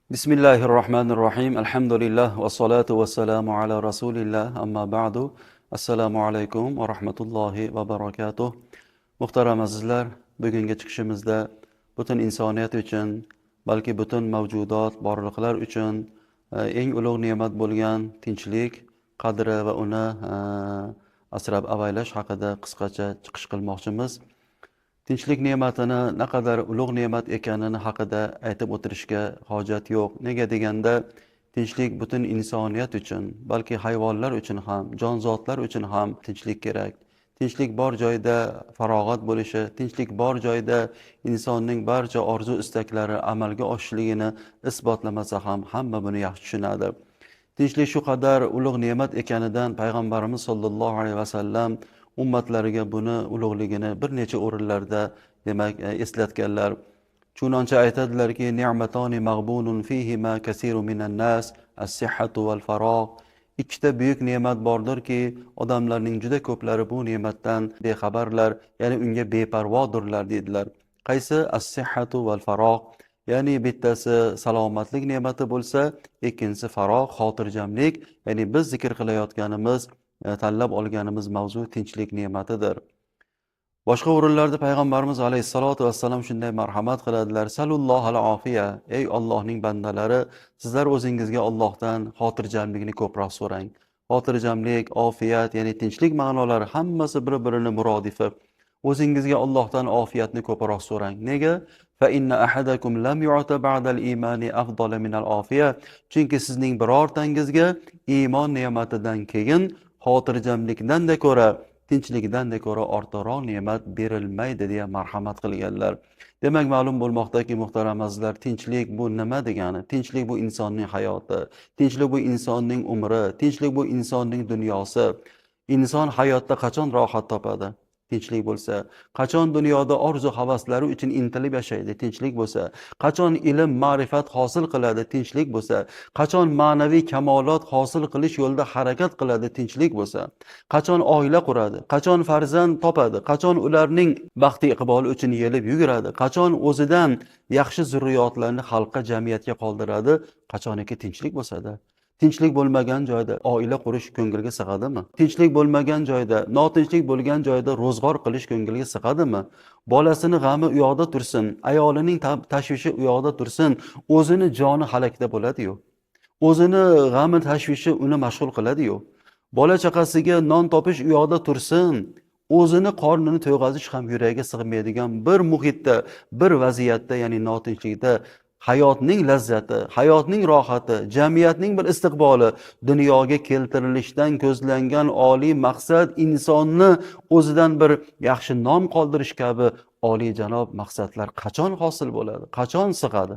Bismillahirrahmanirrahim. Alhamdulillah va salatu va salamu ala rasulillah. Amma ba'du. Assalomu alaykum va rahmatullohi va barakatuh. Muhtaram azizlar, bugungi chiqishimizda butun insoniyat uchun, balki butun mavjudot, borliqlar uchun eng ulug' ne'mat bo'lgan tinchlik qadri va uni asrab avaylash haqida qisqacha chiqish qilmoqchimiz. Tinchlik ne'matini naqadar ulug' ne'mat ekanini haqida aytib o'tirishga hojat yo'q. Nega deganda, tinchlik butun insoniyat uchun, balki hayvonlar uchun ham, jonzotlar uchun ham tinchlik kerak. Tinchlik bor joyda farog'at bo'lishi, tinchlik bor joyda insonning barcha orzu istaklari amalga oshishligini isbotlamasa ham hamma buni yaxshi tushunadi. Tinchlik shu qadar ulug' ne'mat ekanidan payg'ambarimiz sollallohu alayhi vasallam ummatlariga buni ulug'ligini bir necha o'rinlarda demak eslatganlar. Chunoncha aytadilarki, ni'matoni mag'bunun fihima kasiru minan nas, as-sihhatu wal farogh. Ikkita buyuk ne'mat bordirki, odamlarning juda ko'plari bu ne'matdan bexabarlar, ya'ni unga beparvodurlar dedilar. Qaysi? As-sihhatu wal farogh. Ya'ni bittasi salomatlik ne'mati bo'lsa, ikkinchisi farogh, xotirjamlik, ya'ni biz zikr qilayotganimiz tanlab olganimiz mavzu tinchlik ne'matidir. Boshqa o'rinlarda payg'ambarimiz alayhisolatu vassalam shunday marhamat qiladilar: Salullohal ofiya, ey Allohning bandalari, sizlar o'zingizga Allohdan xotirjamlikni ko'proq so'rang. Xotirjamlik, ofiyat, ya'ni tinchlik ma'nolari hammasi bir-birini murodifi. O'zingizga Allohdan ofiyatni ko'proq so'rang. Nega? Fa inna ahadakum lam yu'ta ba'dal imani afdala minal ofiya. Chunki sizning birortangizga iymon ne'matidan keyin xotirjamlikdan-da ko'ra, tinchlikdan-da ko'ra ortiqroq ne'mat berilmaydi deya marhamat qilganlar. Demak, ma'lum bo'lmoqdaki, muhtaram azizlar, tinchlik bu nima degani? Tinchlik bu insonning hayoti, tinchlik bu insonning umri, tinchlik bu insonning dunyosi. Inson hayotda qachon rohat topadi? Tinchlik bo'lsa, qachon dunyoda orzu havaslari uchun intilib yashaydi? Tinchlik bo'lsa, qachon ilm, ma'rifat hosil qiladi? Tinchlik bo'lsa, qachon ma'naviy kamolot hosil qilish yo'lida harakat qiladi? Tinchlik bo'lsa, qachon oila quradi? Qachon farzand topadi? Qachon ularning baxti iqboli uchun yelib yuguradi? Qachon o'zidan yaxshi zurriyotlarni xalqqa, jamiyatga qoldiradi? Qachoniki tinchlik bo'lsa-da. Tinchlik bo'lmagan joyda oila qurish ko'ngilga sig'adimi? Tinchlik bo'lmagan joyda, notinchlik bo'lgan joyda ro'zg'or qilish ko'ngilga sig'adimi? Bolasini g'ami u yoqda tursin, ayolining tashvishi u yoqda tursin, o'zini joni halakda bo'ladi-yu. O'zini g'ami tashvishi uni mashg'ul qiladi-yu. Bola chaqasiga non topish u yoqda tursin, o'zini qornini to'yg'azish ham yuragiga sig'maydigan bir muhitda, bir vaziyatda, ya'ni notinchlikda hayotning lazzati, hayotning rohati, jamiyatning bir istiqboli, dunyoga keltirilishdan ko'zlangan oliy maqsad insonni o'zidan bir yaxshi nom qoldirish kabi oliyjanob maqsadlar qachon hosil bo'ladi? Qachon sig'adi?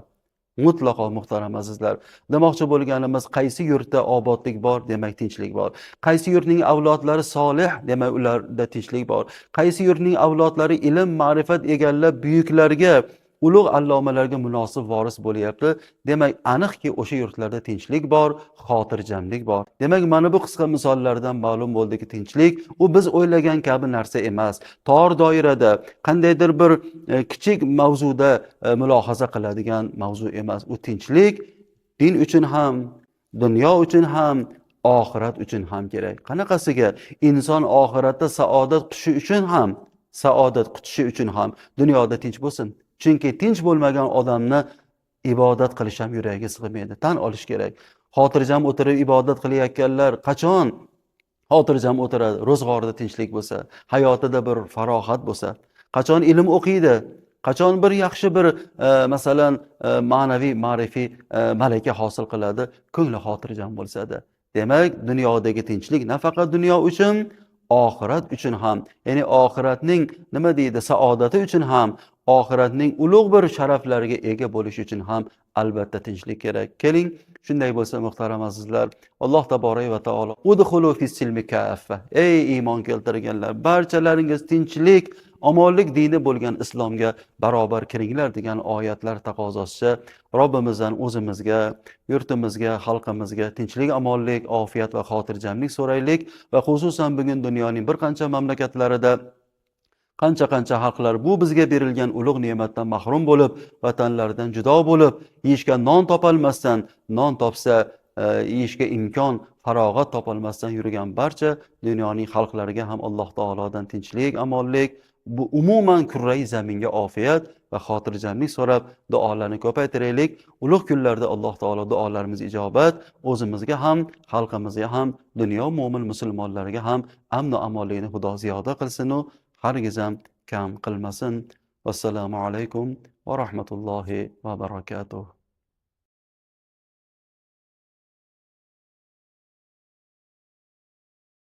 Mutlaqo muhtaram azizlar. Demoqchi bo'lganimiz, qaysi yurtda obodlik bor, demak tinchlik bor. Qaysi yurtning avlodlari solih, demak ularda tinchlik bor. Qaysi yurtning avlodlari ilm, ma'rifat egallab buyuklarga, ulug' allomalarga munosib voris bo'lyapti. Demak, aniqki o'sha yurtlarda tinchlik bor, xotirjamlik bor. Demak, mana bu qisqa misollardan ma'lum bo'ldiki, tinchlik u biz o'ylagan kabi narsa emas. Tor doirada, qandaydir bir kichik mavzuda mulohaza qiladigan mavzu emas. U tinchlik din uchun ham, dunyo uchun ham, oxirat uchun ham kerak. Qanaqasiga inson oxiratda saodat qutishi uchun ham dunyoda tinch bo'lsin. Chunki tinch bo'lmagan odamni ibodat qilish ham yuragiga sig'maydi. Tan olish kerak. Xotirjam o'tirib ibodat qilayotganlar qachon xotirjam o'tiradi? Ro'zg'orda tinchlik bo'lsa, hayotida bir farohat bo'lsa, qachon ilm o'qiydi, qachon bir yaxshi bir masalan ma'naviy, ma'rifiy malaka hosil qiladi, ko'ngli xotirjam bo'lsa-da. Demak, dunyodagi tinchlik nafaqat dunyo uchun, oxirat uchun ham, ya'ni oxiratning nima deydi, saodati uchun ham, oxiratning ulug' bir sharaflariga ega bo'lish uchun ham albatta tinchlik kerak. Keling, shunday bo'lsa muhtaram azizlar, Alloh taborak va taolo udkhulu fis-silmi kaffa. Ey iymon keltirganlar, barchalaringiz tinchlik, omonlik dini bo'lgan islomga barobar kiringlar degan oyatlar taqozosicha Robbimizdan o'zimizga, yurtimizga, xalqimizga tinchlik, omonlik, ofiyat va xotirjamlik so'raylik va xususan bugun dunyoning bir qancha mamlakatlarida qancha xalqlar bu bizga berilgan ulug' ne'matdan mahrum bo'lib, vatanlaridan judo bo'lib, yeyishga non topolmasdan, non topsa yeyishga imkon, farog'at topolmasdan yurgan barcha dunyoning xalqlariga ham Alloh taolodan tinchlik, omonlik, bu umuman kurrai zaminga ofiyat va xotirjamlik so'rab duolarni ko'paytiraylik. Ulug' kunlarda Alloh taolo duolarimiz ijobat, o'zimizga ham, xalqimizga ham, dunyo mo'min musulmonlariga ham amn va amonlikni Xudo ziyoda qilsin u hargiz ham kam qilmasin. Vassalomu alaykum va rahmatullohi va barakatuh.